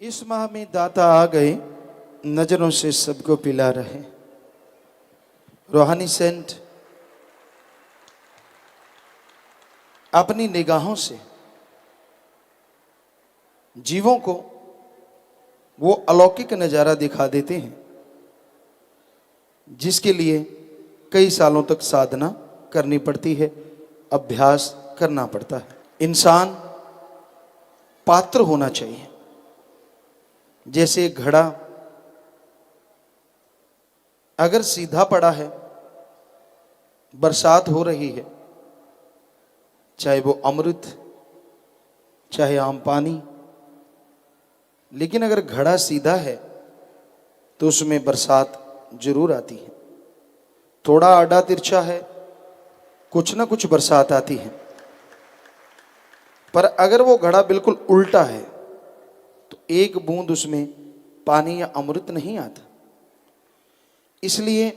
इस माह में दाता आ गए, नजरों से सबको पिला रहे। रूहानी सेंट अपनी निगाहों से जीवों को वो अलौकिक नज़ारा दिखा देते हैं जिसके लिए कई सालों तक साधना करनी पड़ती है, अभ्यास करना पड़ता है। इंसान पात्र होना चाहिए। जैसे घड़ा अगर सीधा पड़ा है, बरसात हो रही है, चाहे वो अमृत चाहे आम पानी, लेकिन अगर घड़ा सीधा है तो उसमें बरसात जरूर आती है। थोड़ा आड़ा तिरछा है, कुछ ना कुछ बरसात आती है। पर अगर वो घड़ा बिल्कुल उल्टा है तो एक बूंद उसमें पानी या अमृत नहीं आता। इसलिए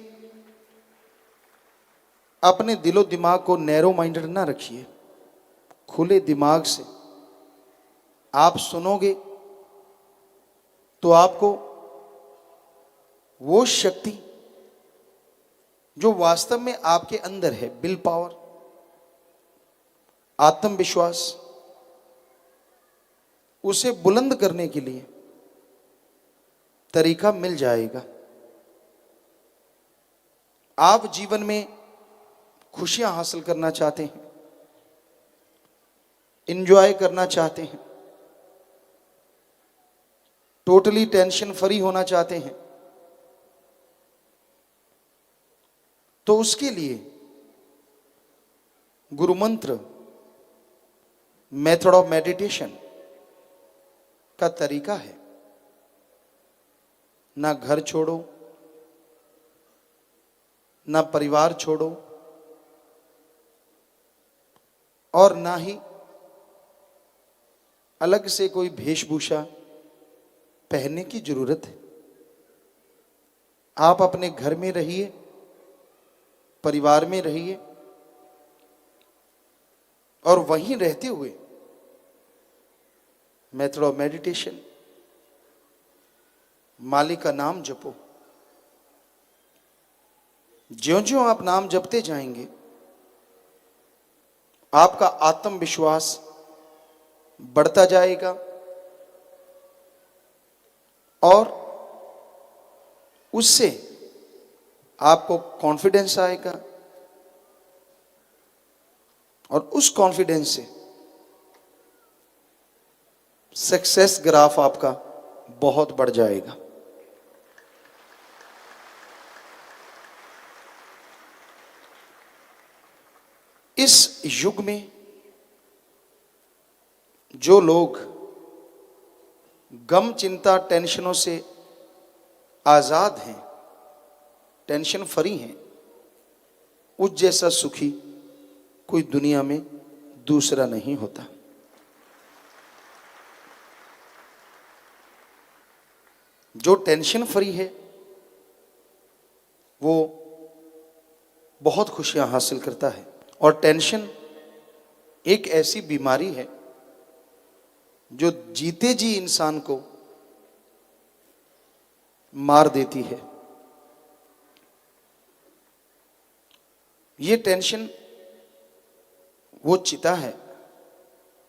अपने दिलो दिमाग को नैरो माइंडेड ना रखिए। खुले दिमाग से आप सुनोगे तो आपको वो शक्ति जो वास्तव में आपके अंदर है, विल पावर, आत्मविश्वास, उसे बुलंद करने के लिए तरीका मिल जाएगा। आप जीवन में खुशियां हासिल करना चाहते हैं, एंजॉय करना चाहते हैं, टोटली टेंशन फ्री होना चाहते हैं, तो उसके लिए गुरु मंत्र, मेथड ऑफ मेडिटेशन का तरीका है। ना घर छोड़ो, ना परिवार छोड़ो, और ना ही अलग से कोई वेशभूषा पहनने की जरूरत है। आप अपने घर में रहिए, परिवार में रहिए, और वहीं रहते हुए मेथड ऑफ मेडिटेशन, मालिक का नाम जपो। ज्यों-ज्यों आप नाम जपते जाएंगे, आपका आत्मविश्वास बढ़ता जाएगा और उससे आपको कॉन्फिडेंस आएगा, और उस कॉन्फिडेंस से सक्सेस ग्राफ आपका बहुत बढ़ जाएगा। इस युग में जो लोग गम, चिंता, टेंशनों से आजाद हैं, टेंशन फ्री हैं, उस जैसा सुखी कोई दुनिया में दूसरा नहीं होता। जो टेंशन फ्री है वो बहुत खुशियां हासिल करता है। और टेंशन एक ऐसी बीमारी है जो जीते जी इंसान को मार देती है। ये टेंशन वो चिता है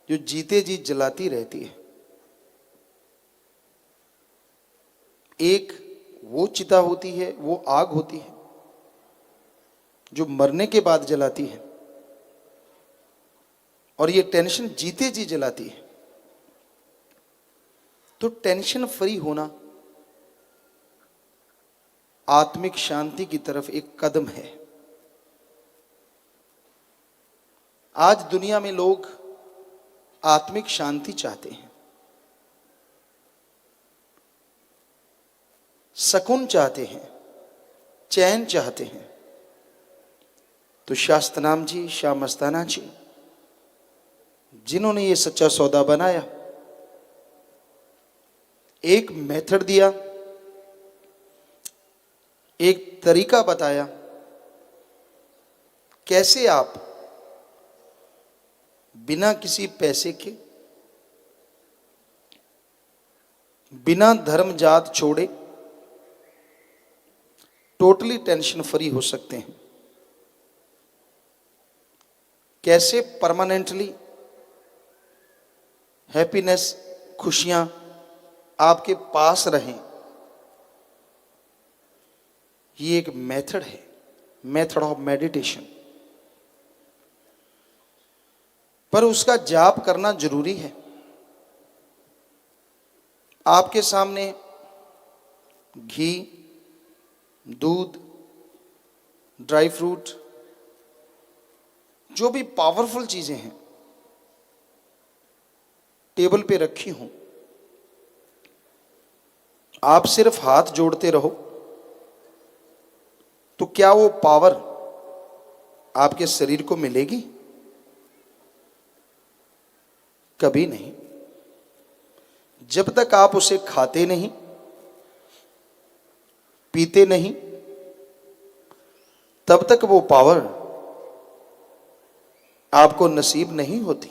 जो जीते जी जलाती रहती है। एक वो चिता होती है, वो आग होती है जो मरने के बाद जलाती है, और ये टेंशन जीते जी जलाती है। तो टेंशन फ्री होना आत्मिक शांति की तरफ एक कदम है। आज दुनिया में लोग आत्मिक शांति चाहते हैं, सुकून चाहते हैं, चैन चाहते हैं। तो शास्त्रनाम जी, शाह मस्ताना जी, जिन्होंने ये सच्चा सौदा बनाया, एक मेथड दिया, एक तरीका बताया कैसे आप बिना किसी पैसे के बिना धर्म जात छोड़े टोटली टेंशन फ्री हो सकते हैं। कैसे? परमानेंटली हैप्पीनेस, खुशियां आपके पास रहें। ये एक मेथड है, मेथड ऑफ मेडिटेशन। पर उसका जाप करना जरूरी है। आपके सामने घी, दूध, ड्राई फ्रूट, जो भी पावरफुल चीजें हैं टेबल पे रखी हों, आप सिर्फ हाथ जोड़ते रहो तो क्या वो पावर आपके शरीर को मिलेगी? कभी नहीं। जब तक आप उसे खाते नहीं, पीते नहीं, तब तक वो पावर आपको नसीब नहीं होती।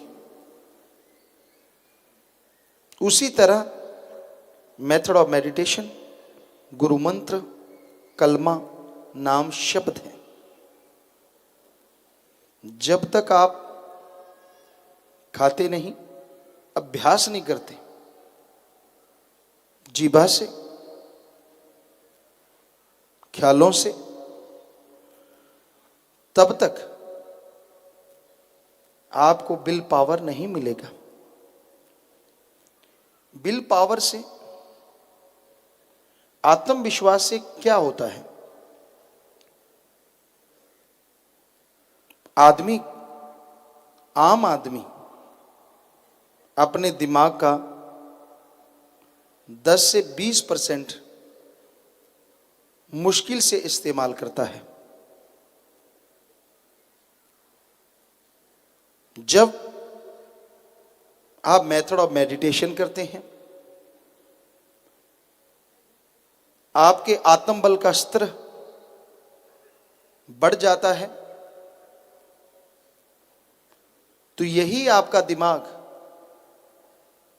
उसी तरह मेथड ऑफ मेडिटेशन गुरु मंत्र, कलमा नाम शब्द है। जब तक आप खाते नहीं, अभ्यास नहीं करते जीभा से, ख्यालों से, तब तक आपको विल पावर नहीं मिलेगा। विल पावर से, आत्मविश्वास से क्या होता है? आदमी, आम आदमी अपने दिमाग का 10 से 20% मुश्किल से इस्तेमाल करता है। जब आप मेथड ऑफ मेडिटेशन करते हैं, आपके आत्मबल का स्तर बढ़ जाता है, तो यही आपका दिमाग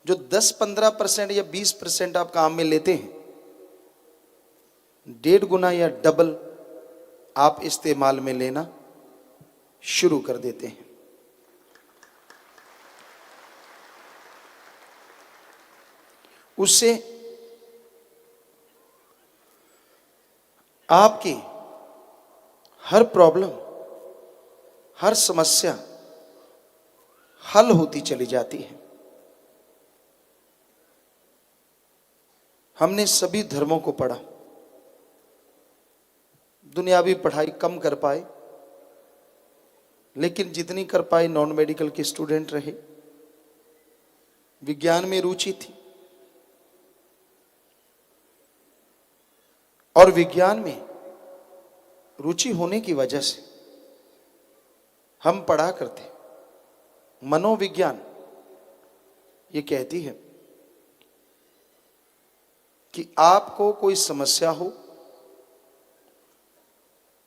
जो 10-15% या 20% आप काम में लेते हैं, 1.5 गुना या डबल आप इस्तेमाल में लेना शुरू कर देते हैं। उससे आपकी हर प्रॉब्लम, हर समस्या हल होती चली जाती है। हमने सभी धर्मों को पढ़ा, दुनियावी पढ़ाई कम कर पाए, लेकिन जितनी कर पाए नॉन मेडिकल के स्टूडेंट रहे। विज्ञान में रुचि थी और विज्ञान में रुचि होने की वजह से हम पढ़ा करते। मनोविज्ञान ये कहती है कि आपको कोई समस्या हो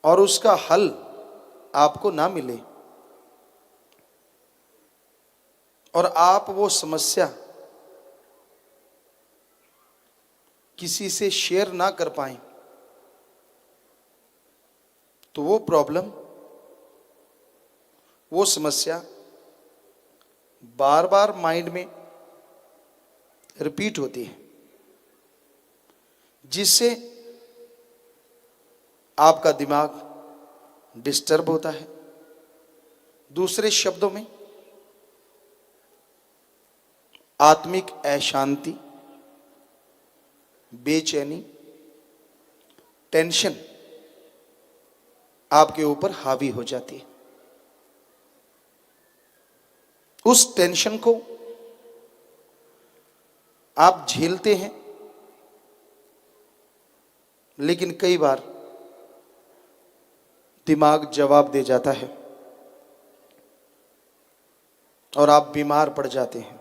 और उसका हल आपको ना मिले और आप वो समस्या किसी से शेयर ना कर पाएं, तो वो प्रॉब्लम, वो समस्या बार बार माइंड में रिपीट होती है, जिससे आपका दिमाग डिस्टर्ब होता है। दूसरे शब्दों में, आत्मिक अशांति, बेचैनी, टेंशन आपके ऊपर हावी हो जाती है। उस टेंशन को आप झेलते हैं, लेकिन कई बार दिमाग जवाब दे जाता है और आप बीमार पड़ जाते हैं।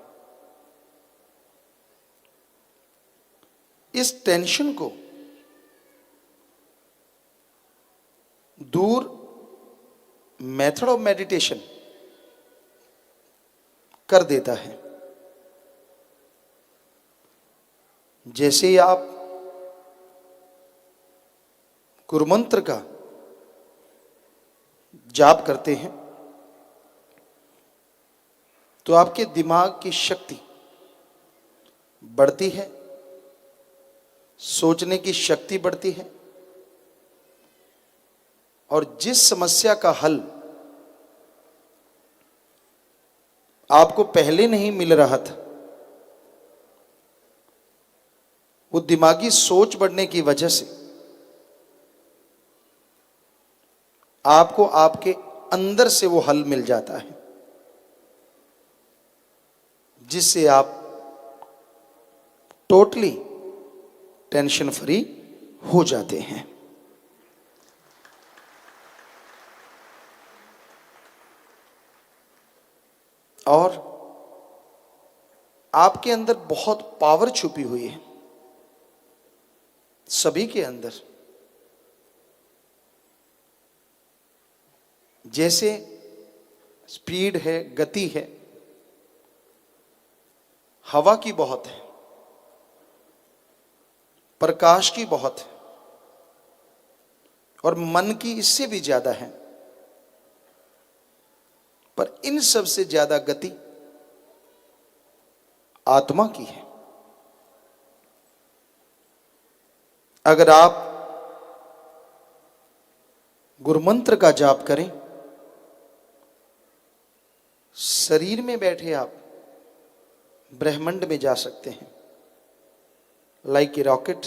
इस टेंशन को दूर मेथड ऑफ मेडिटेशन कर देता है। जैसे ही आप गुरुमंत्र का जाप करते हैं तो आपके दिमाग की शक्ति बढ़ती है, सोचने की शक्ति बढ़ती है, और जिस समस्या का हल आपको पहले नहीं मिल रहा था, वो दिमागी सोच बढ़ने की वजह से आपको आपके अंदर से वो हल मिल जाता है, जिससे आप टोटली टेंशन फ्री हो जाते हैं। और आपके अंदर बहुत पावर छुपी हुई है, सभी के अंदर। जैसे स्पीड है, गति है, हवा की बहुत है, प्रकाश की बहुत है, और मन की इससे भी ज्यादा है। पर इन सब से ज्यादा गति आत्मा की है। अगर आप गुरुमंत्र का जाप करें, शरीर में बैठे आप ब्रह्मांड में जा सकते हैं, लाइक ए रॉकेट।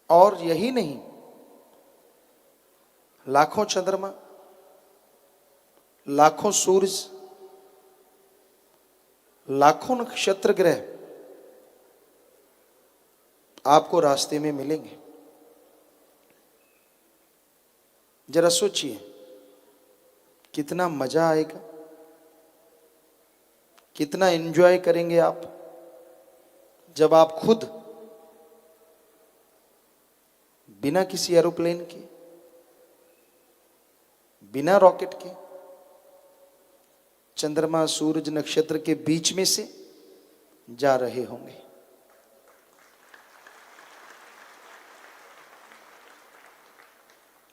और यही नहीं, लाखों चंद्रमा, लाखों सूरज, लाखों नक्षत्र ग्रह आपको रास्ते में मिलेंगे। जरा सोचिए कितना मजा आएगा, कितना एंजॉय करेंगे आप जब आप खुद बिना किसी एरोप्लेन के, बिना रॉकेट के, चंद्रमा सूरज नक्षत्र के बीच में से जा रहे होंगे।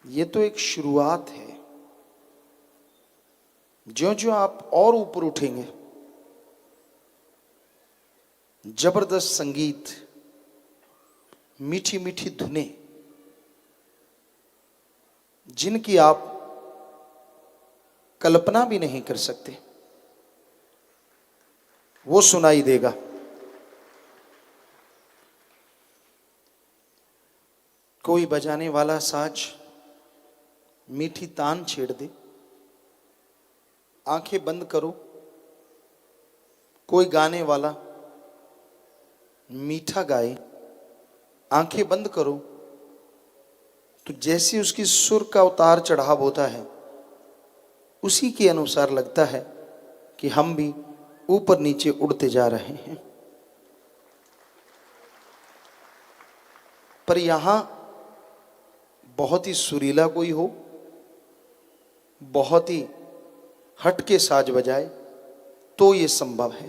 ये तो एक शुरुआत है। ज्यों ज्यों आप और ऊपर उठेंगे, जबरदस्त संगीत, मीठी मीठी धुनें, जिनकी आप कल्पना भी नहीं कर सकते, वो सुनाई देगा। कोई बजाने वाला साज मीठी तान छेड़ दे, आंखें बंद करो, कोई गाने वाला मीठा गाए, आंखें बंद करो, तो जैसे उसकी सुर का उतार चढ़ाव होता है, उसी के अनुसार लगता है कि हम भी ऊपर नीचे उड़ते जा रहे हैं। पर यहां बहुत ही सुरीला कोई हो, बहुत ही हटके साज बजाए, तो ये संभव है।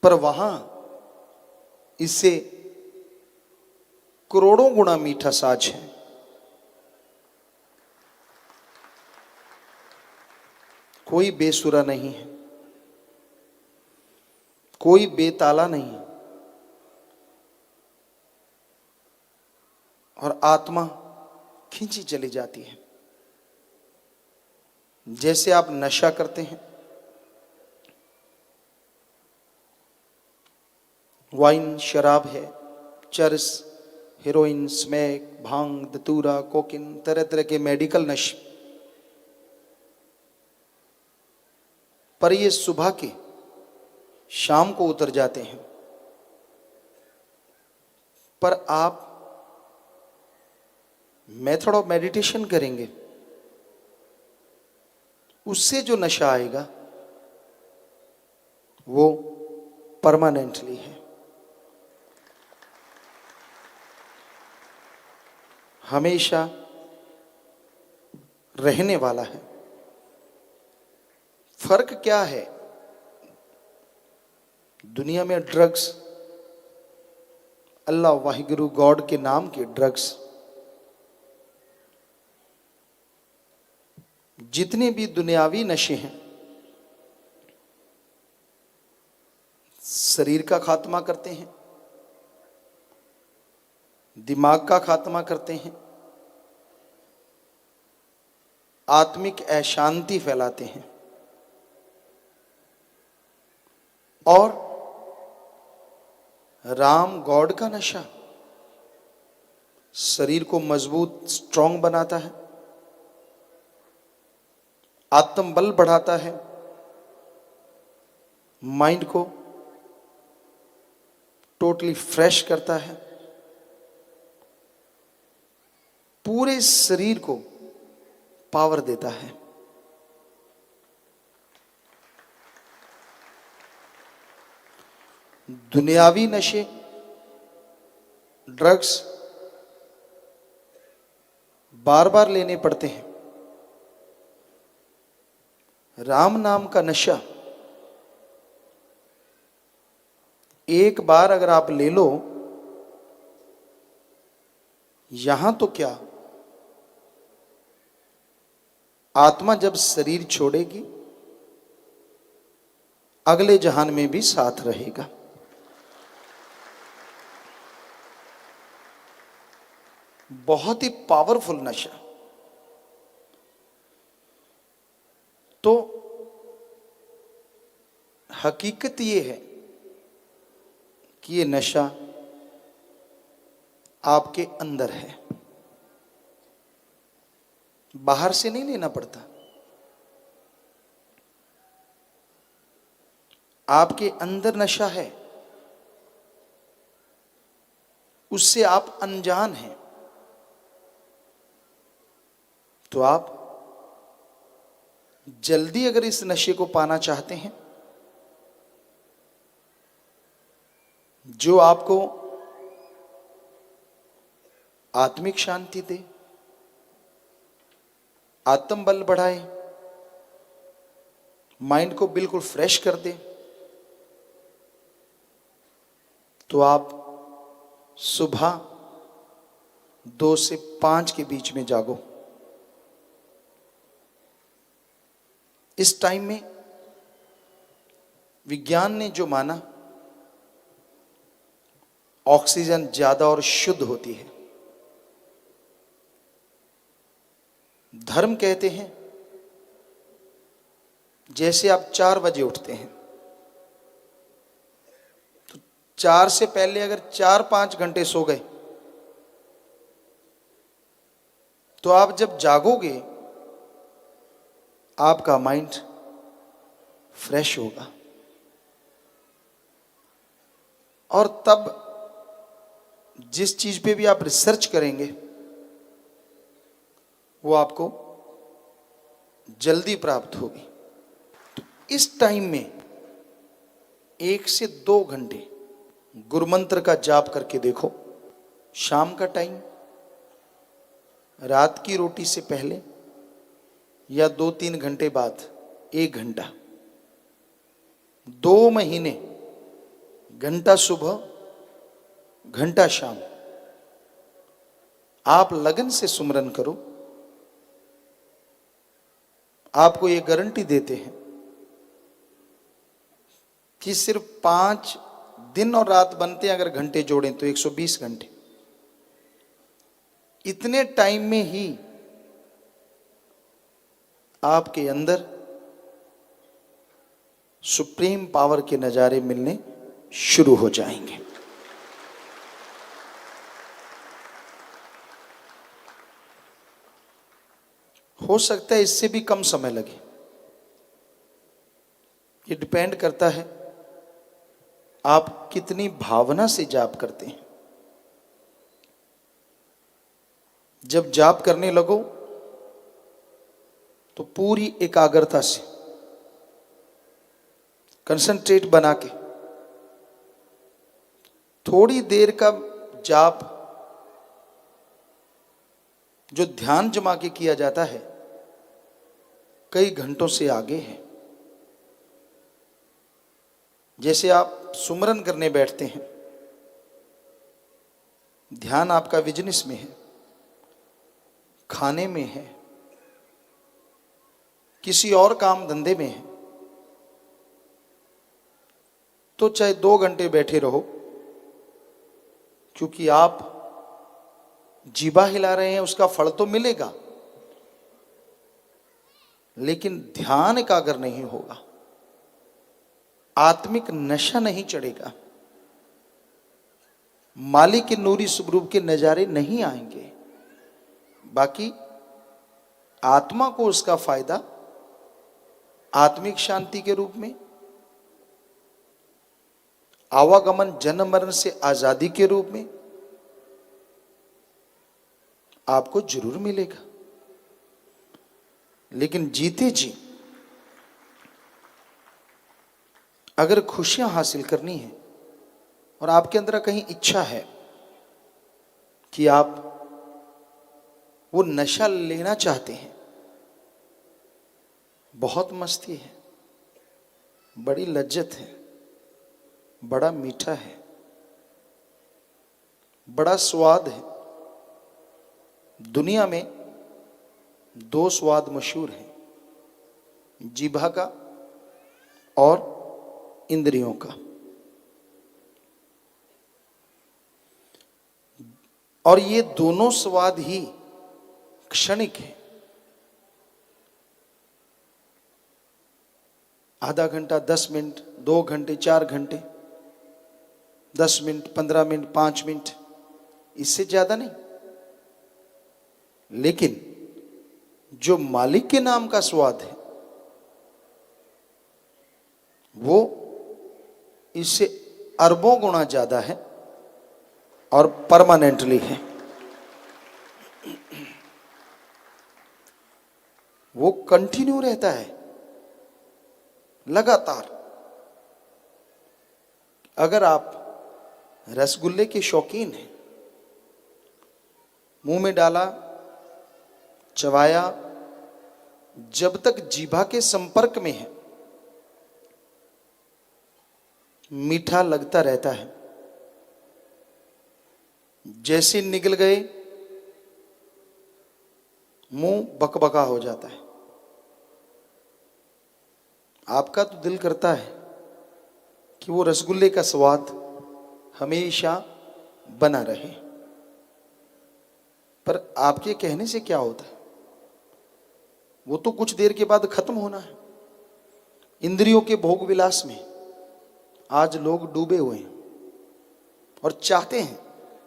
पर वहां इससे करोड़ों गुना मीठा साज है। कोई बेसुरा नहीं है, कोई बेताला नहीं है, और आत्मा खींची चली जाती है। जैसे आप नशा करते हैं, वाइन शराब है, चरस, हेरोइन, स्मैक, भांग, धतूरा, कोकिन, तरह तरह के मेडिकल नशे, पर ये सुबह के शाम को उतर जाते हैं। पर आप मेथड ऑफ मेडिटेशन करेंगे, उससे जो नशा आएगा वो परमानेंटली है। हमेशा रहने वाला है। फर्क क्या है? दुनिया में ड्रग्स, अल्लाह वाहिगुरु गॉड के नाम के ड्रग्स, जितने भी दुनियावी नशे हैं, शरीर का खात्मा करते हैं, दिमाग का खात्मा करते हैं, आत्मिक अशांति फैलाते हैं और राम गॉड का नशा शरीर को मजबूत स्ट्रांग बनाता है, आत्मबल बढ़ाता है, माइंड को टोटली फ्रेश करता है, पूरे शरीर को पावर देता है। दुनियावी नशे, ड्रग्स बार बार लेने पड़ते हैं। राम नाम का नशा एक बार अगर आप ले लो, यहां तो क्या, आत्मा जब शरीर छोड़ेगी अगले जहान में भी साथ रहेगा। बहुत ही पावरफुल नशा। तो हकीकत ये है कि ये नशा आपके अंदर है, बाहर से नहीं लेना पड़ता। आपके अंदर नशा है, उससे आप अनजान हैं। तो आप जल्दी अगर इस नशे को पाना चाहते हैं जो आपको आत्मिक शांति दे, आत्मबल बढ़ाए, माइंड को बिल्कुल फ्रेश कर दे, तो आप सुबह 2 से 5 के बीच में जागो। इस टाइम में विज्ञान ने जो माना, ऑक्सीजन ज्यादा और शुद्ध होती है। धर्म कहते हैं जैसे आप 4 बजे उठते हैं तो 4 से पहले अगर 4-5 घंटे सो गए तो आप जब जागोगे आपका माइंड फ्रेश होगा और तब जिस चीज पे भी आप रिसर्च करेंगे वो आपको जल्दी प्राप्त होगी। तो इस टाइम में 1 से 2 घंटे गुरुमंत्र का जाप करके देखो। शाम का टाइम, रात की रोटी से पहले या 2-3 घंटे बाद 1 घंटा, 2 महीने, घंटा सुबह घंटा शाम आप लगन से सुमरन करो। आपको ये गारंटी देते हैं कि सिर्फ 5 दिन और रात बनते हैं, अगर घंटे जोड़ें तो 120 घंटे। इतने टाइम में ही आपके अंदर सुप्रीम पावर के नजारे मिलने शुरू हो जाएंगे। हो सकता है इससे भी कम समय लगे, ये डिपेंड करता है आप कितनी भावना से जाप करते हैं। जब जाप करने लगो तो पूरी एकाग्रता से, कंसंट्रेट बना के, थोड़ी देर का जाप जो ध्यान जमा के किया जाता है कई घंटों से आगे है। जैसे आप सुमरन करने बैठते हैं, ध्यान आपका बिजनेस में है, खाने में है, किसी और काम धंधे में है, तो चाहे 2 घंटे बैठे रहो, क्योंकि आप जीभा हिला रहे हैं, उसका फल तो मिलेगा, लेकिन ध्यान एकाग्र नहीं होगा, आत्मिक नशा नहीं चढ़ेगा, मालिक के नूरी स्वरूप के नजारे नहीं आएंगे। बाकी आत्मा को उसका फायदा आत्मिक शांति के रूप में, आवागमन जन्म मरण से आजादी के रूप में आपको जरूर मिलेगा। लेकिन जीते जी अगर खुशियां हासिल करनी है और आपके अंदर कहीं इच्छा है कि आप वो नशा लेना चाहते हैं, बहुत मस्ती है, बड़ी लज्जत है, बड़ा मीठा है, बड़ा स्वाद है। दुनिया में 2 स्वाद मशहूर हैं, जीभा का और इंद्रियों का। और ये दोनों स्वाद ही क्षणिक है। आधा घंटा, 10 मिनट, 2 घंटे, 4 घंटे, 10 मिनट, 15 मिनट, 5 मिनट, इससे ज्यादा नहीं। लेकिन जो मालिक के नाम का स्वाद है वो इससे अरबों गुना ज्यादा है और परमानेंटली है। वो कंटिन्यू रहता है लगातार। अगर आप रसगुल्ले के शौकीन हैं, मुंह में डाला, चबाया, जब तक जीभा के संपर्क में है मीठा लगता रहता है। जैसे निगल गए मुंह बकबका हो जाता है। आपका तो दिल करता है कि वो रसगुल्ले का स्वाद हमेशा बना रहे, पर आपके कहने से क्या होता है? वो तो कुछ देर के बाद खत्म होना है। इंद्रियों के भोग विलास में आज लोग डूबे हुए हैं और चाहते हैं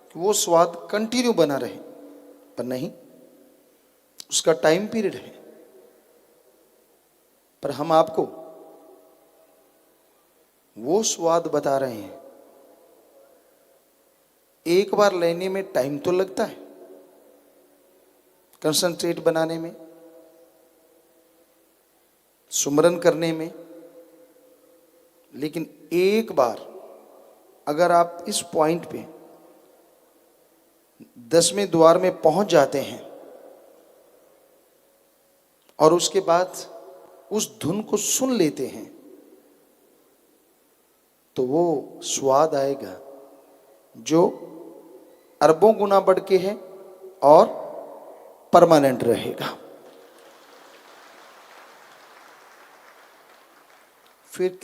कि वो स्वाद कंटिन्यू बना रहे, पर नहीं, उसका टाइम पीरियड है। पर हम आपको वो स्वाद बता रहे हैं। एक बार लेने में टाइम तो लगता है, कंसंट्रेट बनाने में, सुमरन करने में, लेकिन एक बार अगर आप इस पॉइंट पे 10वें द्वार में पहुंच जाते हैं और उसके बाद उस धुन को सुन लेते हैं, तो वो स्वाद आएगा जो अरबों गुना बढ़ के है और परमानेंट रहेगा। फिर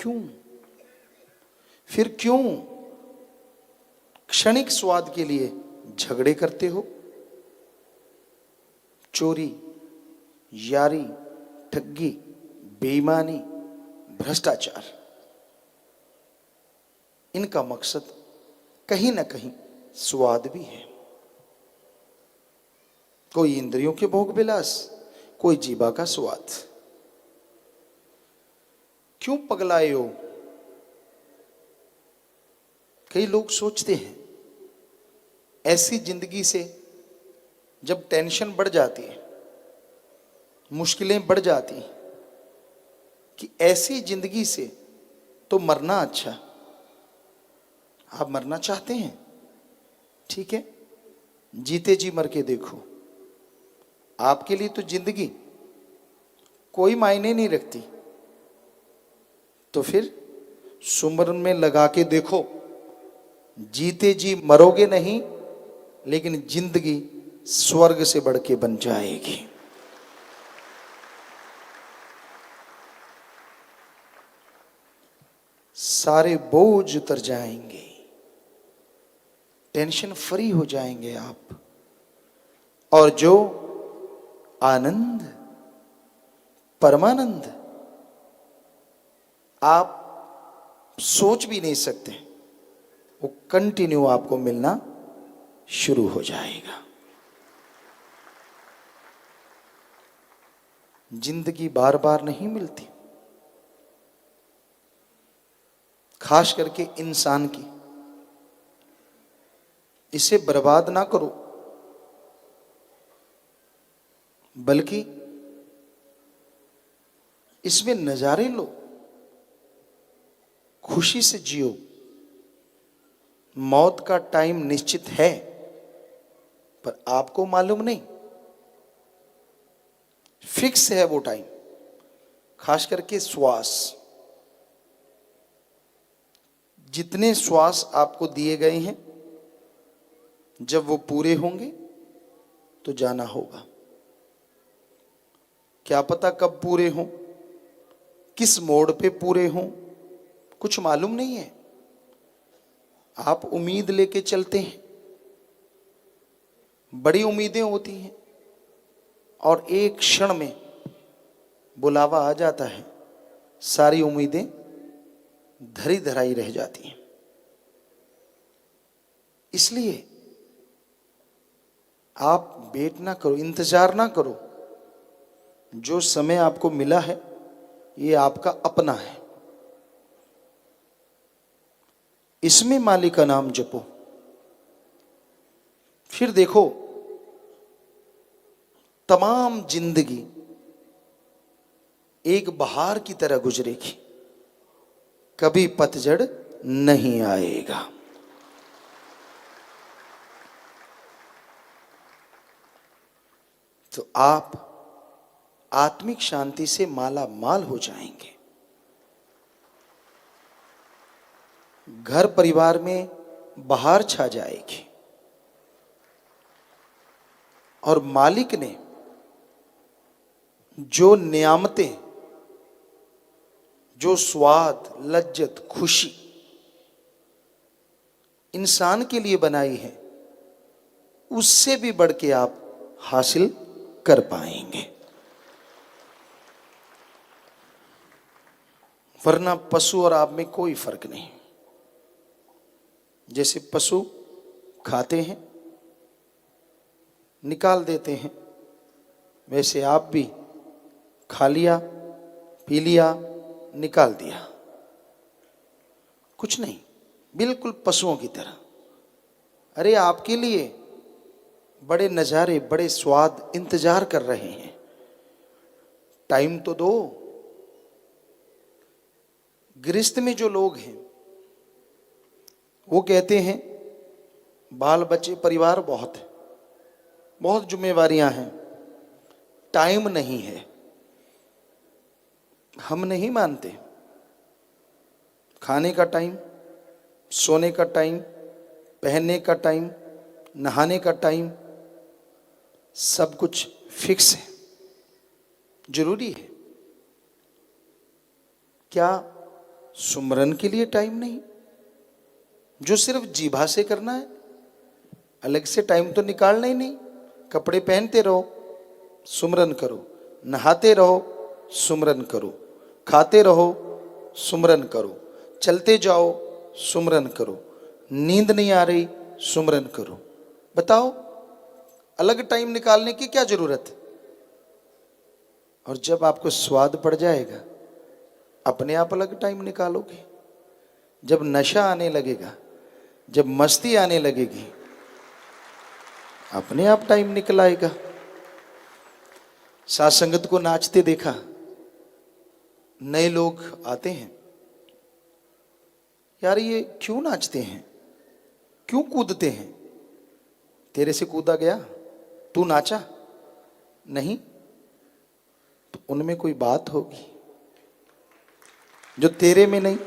क्यों क्षणिक स्वाद के लिए झगड़े करते हो? चोरी, यारी, ठगी, बेईमानी, भ्रष्टाचार, इनका मकसद कहीं ना कहीं स्वाद भी है। कोई इंद्रियों के भोग विलास, कोई जीवा का स्वाद। क्यों पगलाए हो? कई लोग सोचते हैं ऐसी जिंदगी से जब टेंशन बढ़ जाती है, मुश्किलें बढ़ जाती, कि ऐसी जिंदगी से तो मरना अच्छा। आप मरना चाहते हैं, ठीक है, जीते जी मर के देखो। आपके लिए तो जिंदगी कोई मायने नहीं रखती। तो फिर सुमरन में लगा के देखो, जीते जी मरोगे नहीं, लेकिन जिंदगी स्वर्ग से बढ़ के बन जाएगी। सारे बोझ उतर जाएंगे, टेंशन फ्री हो जाएंगे आप, और जो आनंद, परमानंद आप सोच भी नहीं सकते, वो कंटिन्यू आपको मिलना शुरू हो जाएगा। जिंदगी बार बार नहीं मिलती, खास करके इंसान की। इसे बर्बाद ना करो, बल्कि इसमें नजारे लो, खुशी से जियो। मौत का टाइम निश्चित है, पर आपको मालूम नहीं, फिक्स है वो टाइम। खास करके श्वास, जितने श्वास आपको दिए गए हैं, जब वो पूरे होंगे तो जाना होगा। क्या पता कब पूरे हों, किस मोड़ पे पूरे हों, कुछ मालूम नहीं है। आप उम्मीद लेके चलते हैं, बड़ी उम्मीदें होती हैं, और एक क्षण में बुलावा आ जाता है, सारी उम्मीदें धरी धराई रह जाती हैं। इसलिए आप वेट ना करो, इंतजार ना करो। जो समय आपको मिला है, ये आपका अपना है, इसमें मालिक का नाम जपो। फिर देखो, तमाम जिंदगी एक बहार की तरह गुजरेगी, कभी पतझड़ नहीं आएगा। तो आप आत्मिक शांति से माला माल हो जाएंगे। घर परिवार में बहार छा जाएगी, और मालिक ने जो नियामतें, जो स्वाद, लज्जत, खुशी इंसान के लिए बनाई है, उससे भी बढ़ के आप हासिल कर पाएंगे। वरना पशु और आप में कोई फर्क नहीं। जैसे पशु खाते हैं, निकाल देते हैं, वैसे आप भी खा लिया, पी लिया, निकाल दिया, कुछ नहीं, बिल्कुल पशुओं की तरह। अरे आपके लिए बड़े नजारे, बड़े स्वाद इंतजार कर रहे हैं, टाइम तो दो। गृहस्थ में जो लोग हैं, वो कहते हैं बाल बच्चे, परिवार बहुत है, बहुत जिम्मेवारियां हैं, टाइम नहीं है। हम नहीं मानते। खाने का टाइम, सोने का टाइम, पहनने का टाइम, नहाने का टाइम, सब कुछ फिक्स है, जरूरी है। क्या सुमरन के लिए टाइम नहीं, जो सिर्फ जीभा से करना है? अलग से टाइम तो निकालना ही नहीं। कपड़े पहनते रहो, सुमरन करो, नहाते रहो, सुमरन करो, खाते रहो, सुमरन करो, चलते जाओ, सुमरन करो, नींद नहीं आ रही, सुमरन करो। बताओ, अलग टाइम निकालने की क्या जरूरत है? और जब आपको स्वाद पड़ जाएगा, अपने आप अलग टाइम निकालोगे। जब नशा आने लगेगा, जब मस्ती आने लगेगी, अपने आप टाइम निकल आएगा। साथ संगत को नाचते देखा, नए लोग आते हैं, यार ये क्यों नाचते हैं, क्यों कूदते हैं? तेरे से कूदा गया, तू नाचा नहीं? तो उनमें कोई बात होगी जो तेरे में नहीं।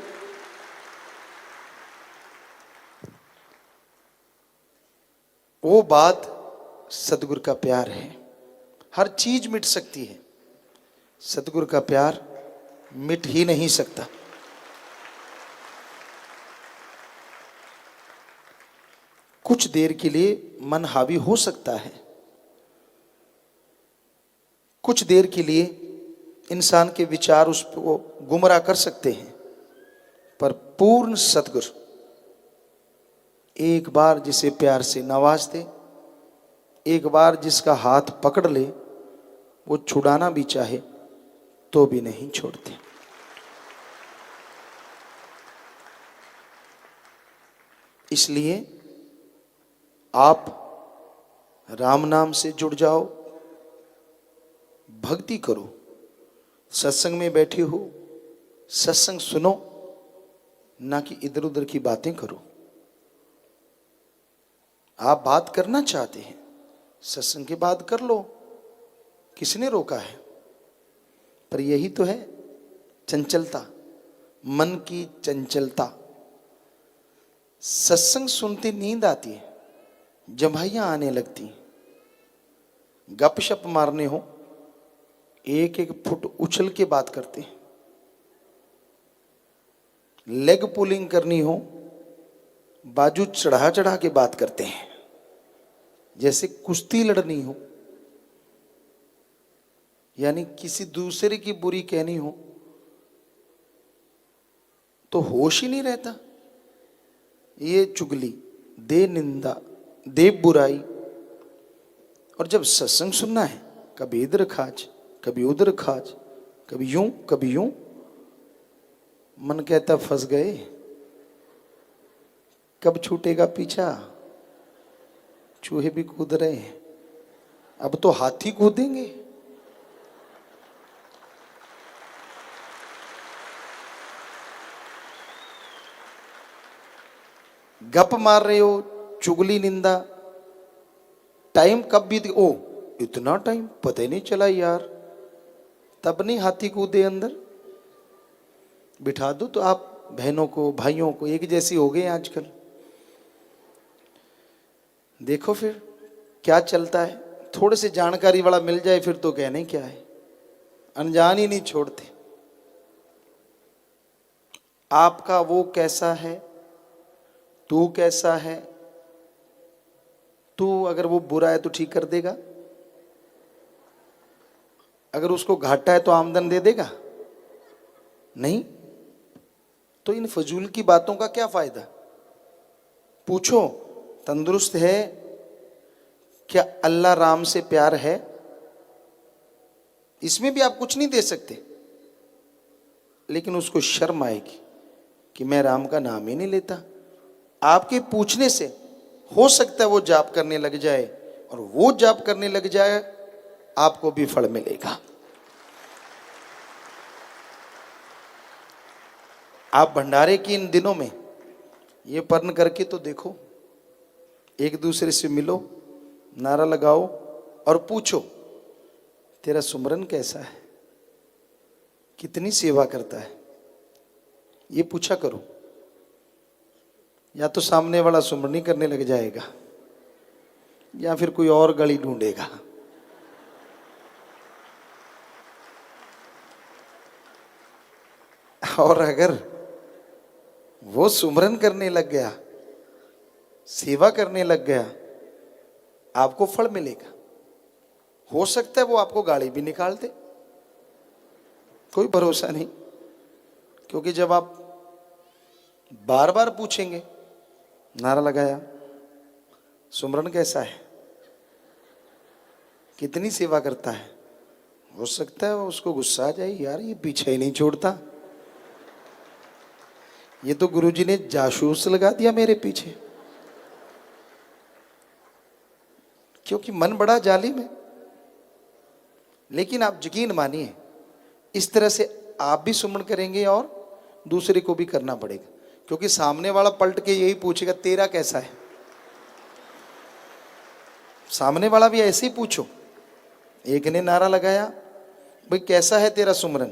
वो बात सतगुरु का प्यार है। हर चीज मिट सकती है, सतगुरु का प्यार मिट ही नहीं सकता। कुछ देर के लिए मन हावी हो सकता है, कुछ देर के लिए इंसान के विचार उसको गुमराह कर सकते हैं, पर पूर्ण सतगुरु एक बार जिसे प्यार से नवाज दे, एक बार जिसका हाथ पकड़ ले, वो छुड़ाना भी चाहे तो भी नहीं छोड़ते। इसलिए आप राम नाम से जुड़ जाओ, भक्ति करो, सत्संग में बैठे हो सत्संग सुनो, ना कि इधर उधर की बातें करो। आप बात करना चाहते हैं, सत्संग के बाद कर लो, किसने रोका है? पर यही तो है चंचलता, मन की चंचलता। सत्संग सुनते नींद आती है, जम्हाइयां आने लगती हैं, गपशप मारने हो एक एक फुट उछल के बात करते हैं, लेग पुलिंग करनी हो बाजू चढ़ा चढ़ा के बात करते हैं, जैसे कुश्ती लड़नी हो, यानी किसी दूसरे की बुरी कहनी हो तो होश ही नहीं रहता। ये चुगली, दे निंदा, दे बुराई। और जब सत्संग सुनना है, कभी इधर खाज, कभी उधर खाज, कभी यूं कभी यूं, मन कहता फंस गए, कब छूटेगा पीछा। चूहे भी कूद रहे हैं, अब तो हाथी कूदेंगे। गप मार रहे हो, चुगली निंदा, टाइम कब बीत गया, ओ इतना टाइम पता ही नहीं चला यार, तब नहीं हाथी कूदे अंदर। बिठा दो तो आप बहनों को भाइयों को, एक जैसी हो गए आजकल। देखो फिर क्या चलता है। थोड़े से जानकारी वाला मिल जाए फिर तो कहने क्या है, अनजान ही नहीं छोड़ते। आपका वो कैसा है, तू कैसा है, तू अगर वो बुरा है तो ठीक कर देगा, अगर उसको घाटा है तो आमदन दे देगा? नहीं। तो इन फजूल की बातों का क्या फायदा? पूछो, तंदुरुस्त है क्या? अल्लाह राम से प्यार है? इसमें भी आप कुछ नहीं दे सकते, लेकिन उसको शर्म आएगी कि मैं राम का नाम ही नहीं लेता। आपके पूछने से हो सकता है वो जाप करने लग जाए, और वो जाप करने लग जाए आपको भी फल मिलेगा। आप भंडारे की इन दिनों में ये पर्ण करके तो देखो, एक दूसरे से मिलो, नारा लगाओ और पूछो तेरा सुमरन कैसा है, कितनी सेवा करता है, ये पूछा करो। या तो सामने वाला सुमरनी करने लग जाएगा, या फिर कोई और गली ढूंढेगा। और अगर वो सुमरन करने लग गया, सेवा करने लग गया, आपको फल मिलेगा। हो सकता है वो आपको गाली भी निकाल दे, कोई भरोसा नहीं। क्योंकि जब आप बार बार पूछेंगे, नारा लगाया, सुमरन कैसा है, कितनी सेवा करता है, हो सकता है उसको गुस्सा आ जाए, यार ये पीछे ही नहीं छोड़ता, ये तो गुरुजी ने जासूस लगा दिया मेरे पीछे। क्योंकि मन बड़ा जालिम है। लेकिन आप यकीन मानिए, इस तरह से आप भी सुमन करेंगे और दूसरे को भी करना पड़ेगा, क्योंकि सामने वाला पलट के यही पूछेगा तेरा कैसा है। सामने वाला भी ऐसे ही पूछो। एक ने नारा लगाया, भाई कैसा है तेरा सुमरन,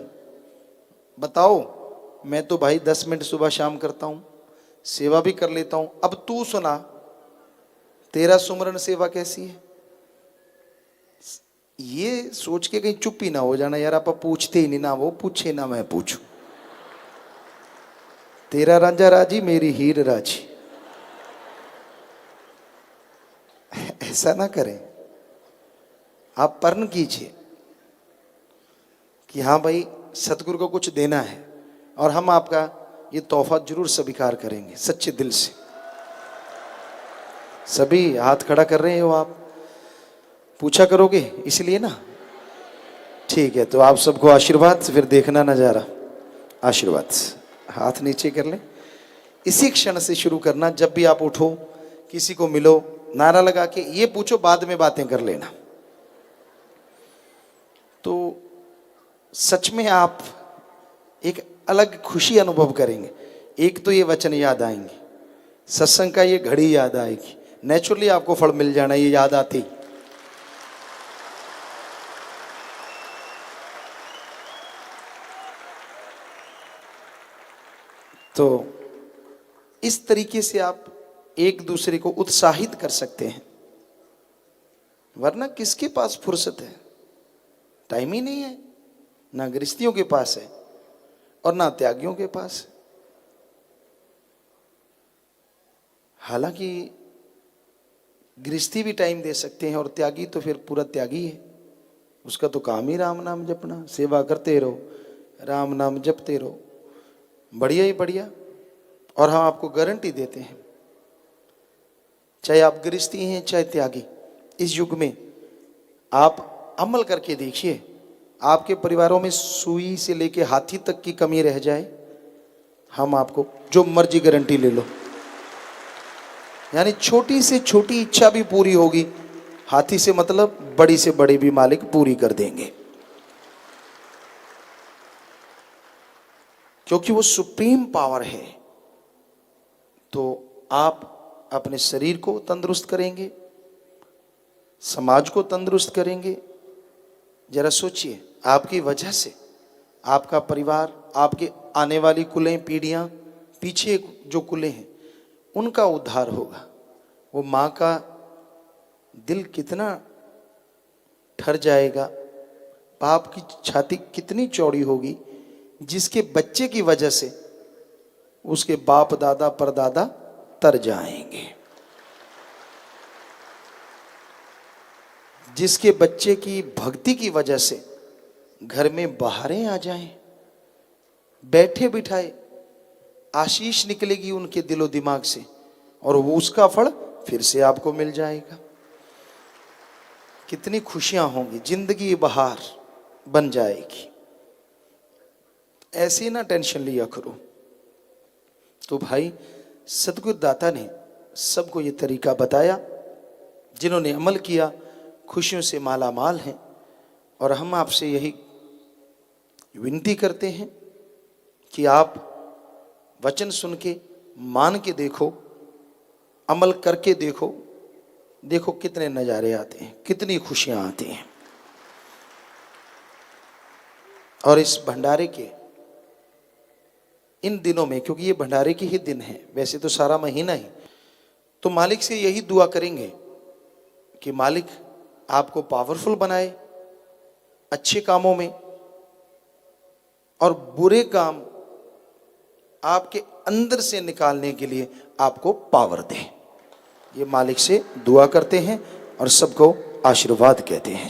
बताओ। मैं तो भाई 10 मिनट सुबह शाम करता हूं, सेवा भी कर लेता हूं। अब तू सुना, तेरा सुमरन सेवा कैसी है? ये सोच के कहीं चुप ही ना हो जाना यार, आप पूछते ही नहीं, ना वो पूछे ना मैं पूछूं। तेरा रांझा राजी, मेरी हीर राजी। ऐसा ना करें, आप पर्ण कीजिए कि हाँ भाई सतगुरु को कुछ देना है और हम आपका ये तोहफा जरूर स्वीकार करेंगे सच्चे दिल से। सभी हाथ खड़ा कर रहे हो आप, पूछा करोगे इसलिए ना। ठीक है, तो आप सबको आशीर्वाद, फिर देखना नजारा। आशीर्वाद, हाथ नीचे कर लें। इसी क्षण से शुरू करना, जब भी आप उठो किसी को मिलो, नारा लगा के ये पूछो, बाद में बातें कर लेना। तो सच में आप एक अलग खुशी अनुभव करेंगे। एक तो ये वचन याद आएंगे, सत्संग का ये घड़ी याद आएगी, नेचुरली आपको फल मिल जाना ये याद आती। तो इस तरीके से आप एक दूसरे को उत्साहित कर सकते हैं, वरना किसके पास फुर्सत है? टाइम ही नहीं है, ना गृहस्थियों के पास है और ना त्यागियों के पास है। हालांकि गृहस्थी भी टाइम दे सकते हैं और त्यागी तो फिर पूरा त्यागी है, उसका तो काम ही राम नाम जपना, सेवा करते रहो, राम नाम जपते रहो, बढ़िया ही बढ़िया। और हम आपको गारंटी देते हैं, चाहे आप गृहस्थी हैं चाहे त्यागी, इस युग में आप अमल करके देखिए, आपके परिवारों में सुई से लेके हाथी तक की कमी रह जाए, हम आपको जो मर्जी गारंटी ले लो, यानी छोटी से छोटी इच्छा भी पूरी होगी, हाथी से मतलब बड़ी से बड़ी भी मालिक पूरी कर देंगे, क्योंकि वो सुप्रीम पावर है। तो आप अपने शरीर को तंदुरुस्त करेंगे, समाज को तंदुरुस्त करेंगे। जरा सोचिए, आपकी वजह से आपका परिवार, आपके आने वाली कुलें, पीढ़ियां, पीछे जो कुलें हैं उनका उद्धार होगा। वो माँ का दिल कितना ठर जाएगा, बाप की छाती कितनी चौड़ी होगी, जिसके बच्चे की वजह से उसके बाप दादा परदादा तर जाएंगे, जिसके बच्चे की भक्ति की वजह से घर में बहारें आ जाएं, बैठे बिठाए आशीष निकलेगी उनके दिलो दिमाग से, और वो उसका फल फिर से आपको मिल जाएगा। कितनी खुशियां होंगी, जिंदगी बहार बन जाएगी। ऐसे ना टेंशन लिया करो। तो भाई सतगुरु दाता ने सबको ये तरीका बताया, जिन्होंने अमल किया खुशियों से माला माल हैं। और हम आपसे यही विनती करते हैं कि आप वचन सुन के मान के देखो, अमल करके देखो, देखो कितने नज़ारे आते हैं, कितनी खुशियां आती हैं। और इस भंडारे के इन दिनों में, क्योंकि ये भंडारे के ही दिन है, वैसे तो सारा महीना ही, तो मालिक से यही दुआ करेंगे कि मालिक आपको पावरफुल बनाए अच्छे कामों में, और बुरे काम आपके अंदर से निकालने के लिए आपको पावर दे। ये मालिक से दुआ करते हैं और सबको आशीर्वाद कहते हैं।